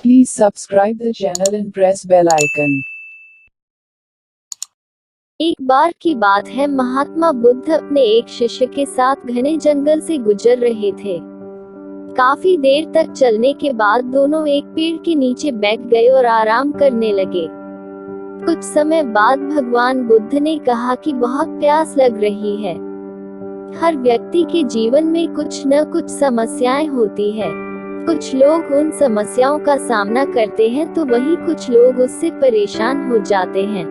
Please subscribe the channel and press bell icon. एक बार की बात है, महात्मा बुद्ध अपने एक शिष्य के साथ घने जंगल से गुजर रहे थे। काफी देर तक चलने के बाद दोनों एक पेड़ के नीचे बैठ गए और आराम करने लगे। कुछ समय बाद भगवान बुद्ध ने कहा कि बहुत प्यास लग रही है। हर व्यक्ति के जीवन में कुछ न कुछ समस्याएं होती है। कुछ लोग उन समस्याओं का सामना करते हैं तो वहीं कुछ लोग उससे परेशान हो जाते हैं।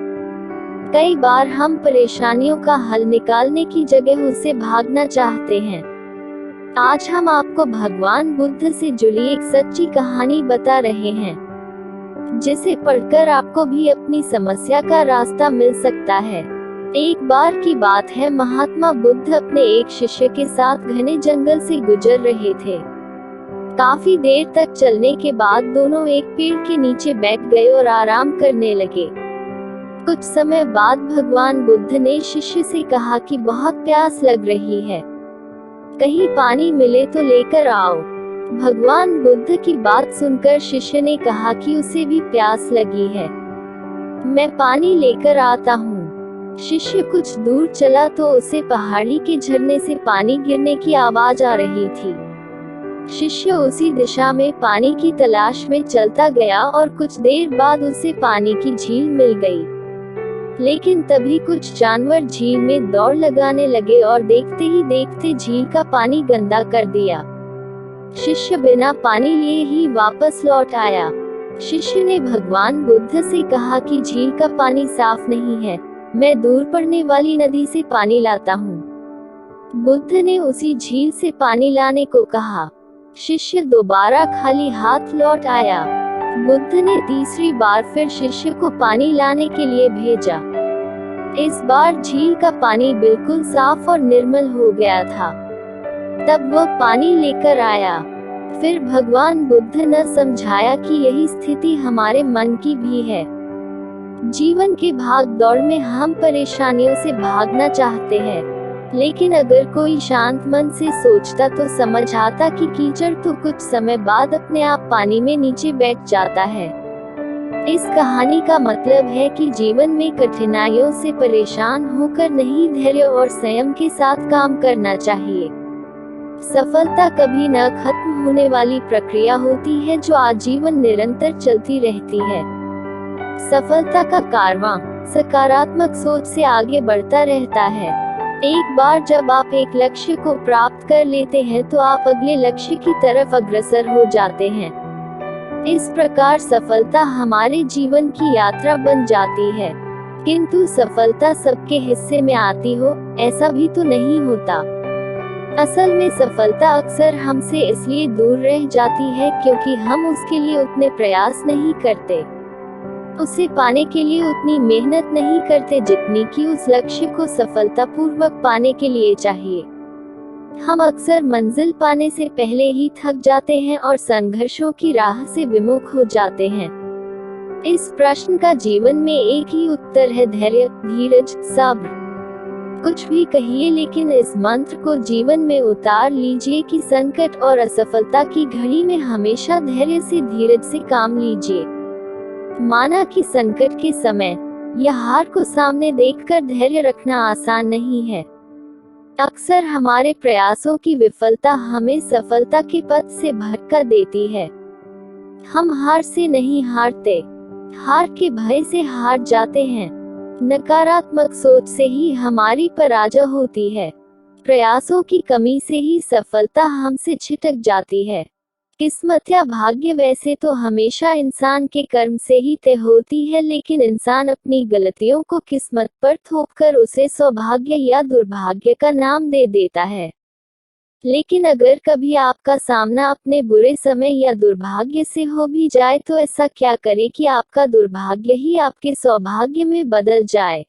कई बार हम परेशानियों का हल निकालने की जगह उससे भागना चाहते हैं। आज हम आपको भगवान बुद्ध से जुड़ी एक सच्ची कहानी बता रहे हैं, जिसे पढ़कर आपको भी अपनी समस्या का रास्ता मिल सकता है। एक बार की बात है, महात्मा बुद्ध अपने एक शिष्य के साथ घने जंगल से गुजर रहे थे। काफी देर तक चलने के बाद दोनों एक पेड़ के नीचे बैठ गए और आराम करने लगे। कुछ समय बाद भगवान बुद्ध ने शिष्य से कहा कि बहुत प्यास लग रही है, कहीं पानी मिले तो लेकर आओ। भगवान बुद्ध की बात सुनकर शिष्य ने कहा कि उसे भी प्यास लगी है, मैं पानी लेकर आता हूँ। शिष्य कुछ दूर चला तो उसे पहाड़ी के झरने से पानी गिरने की आवाज आ रही थी। शिष्य उसी दिशा में पानी की तलाश में चलता गया और कुछ देर बाद उसे पानी की झील मिल गई। लेकिन तभी कुछ जानवर झील में दौड़ लगाने लगे और देखते ही देखते झील का पानी गंदा कर दिया। शिष्य बिना पानी लिए ही वापस लौट आया। शिष्य ने भगवान बुद्ध से कहा कि झील का पानी साफ नहीं है, मैं दूर पड़ने वाली नदी से पानी लाता हूँ। बुद्ध ने उसी झील से पानी लाने को कहा। शिष्य दोबारा खाली हाथ लौट आया। बुद्ध ने तीसरी बार फिर शिष्य को पानी लाने के लिए भेजा। इस बार झील का पानी बिल्कुल साफ और निर्मल हो गया था। तब वह पानी लेकर आया। फिर भगवान बुद्ध ने समझाया कि यही स्थिति हमारे मन की भी है। जीवन के भाग दौड़ में हम परेशानियों से भागना चाहते हैं, लेकिन अगर कोई शांत मन से सोचता तो समझ आता कि कीचड़ तो कुछ समय बाद अपने आप पानी में नीचे बैठ जाता है। इस कहानी का मतलब है कि जीवन में कठिनाइयों से परेशान होकर नहीं, धैर्य और संयम के साथ काम करना चाहिए। सफलता कभी न खत्म होने वाली प्रक्रिया होती है जो आजीवन निरंतर चलती रहती है। सफलता का कारवां सकारात्मक सोच से आगे बढ़ता रहता है। एक बार जब आप एक लक्ष्य को प्राप्त कर लेते हैं तो आप अगले लक्ष्य की तरफ अग्रसर हो जाते हैं। इस प्रकार सफलता हमारे जीवन की यात्रा बन जाती है। किंतु सफलता सबके हिस्से में आती हो, ऐसा भी तो नहीं होता। असल में सफलता अक्सर हमसे इसलिए दूर रह जाती है क्योंकि हम उसके लिए उतने प्रयास नहीं करते, उसे पाने के लिए उतनी मेहनत नहीं करते जितनी कि उस लक्ष्य को सफलतापूर्वक पाने के लिए चाहिए। हम अक्सर मंजिल पाने से पहले ही थक जाते हैं और संघर्षों की राह से विमुख हो जाते हैं। इस प्रश्न का जीवन में एक ही उत्तर है, धैर्य, धीरज, सब्र। कुछ भी कहिए, लेकिन इस मंत्र को जीवन में उतार लीजिए कि संकट और असफलता की घड़ी में हमेशा धैर्य से, धीरज से काम लीजिए। माना कि संकट के समय या हार को सामने देखकर धैर्य रखना आसान नहीं है। अक्सर हमारे प्रयासों की विफलता हमें सफलता के पथ से भटका देती है। हम हार से नहीं हारते, हार के भय से हार जाते हैं। नकारात्मक सोच से ही हमारी पराजय होती है। प्रयासों की कमी से ही सफलता हमसे छिटक जाती है। किस्मत या भाग्य वैसे तो हमेशा इंसान के कर्म से ही तय होती है, लेकिन इंसान अपनी गलतियों को किस्मत पर थोपकर उसे सौभाग्य या दुर्भाग्य का नाम दे देता है। लेकिन अगर कभी आपका सामना अपने बुरे समय या दुर्भाग्य से हो भी जाए तो ऐसा क्या करें कि आपका दुर्भाग्य ही आपके सौभाग्य में बदल जाए।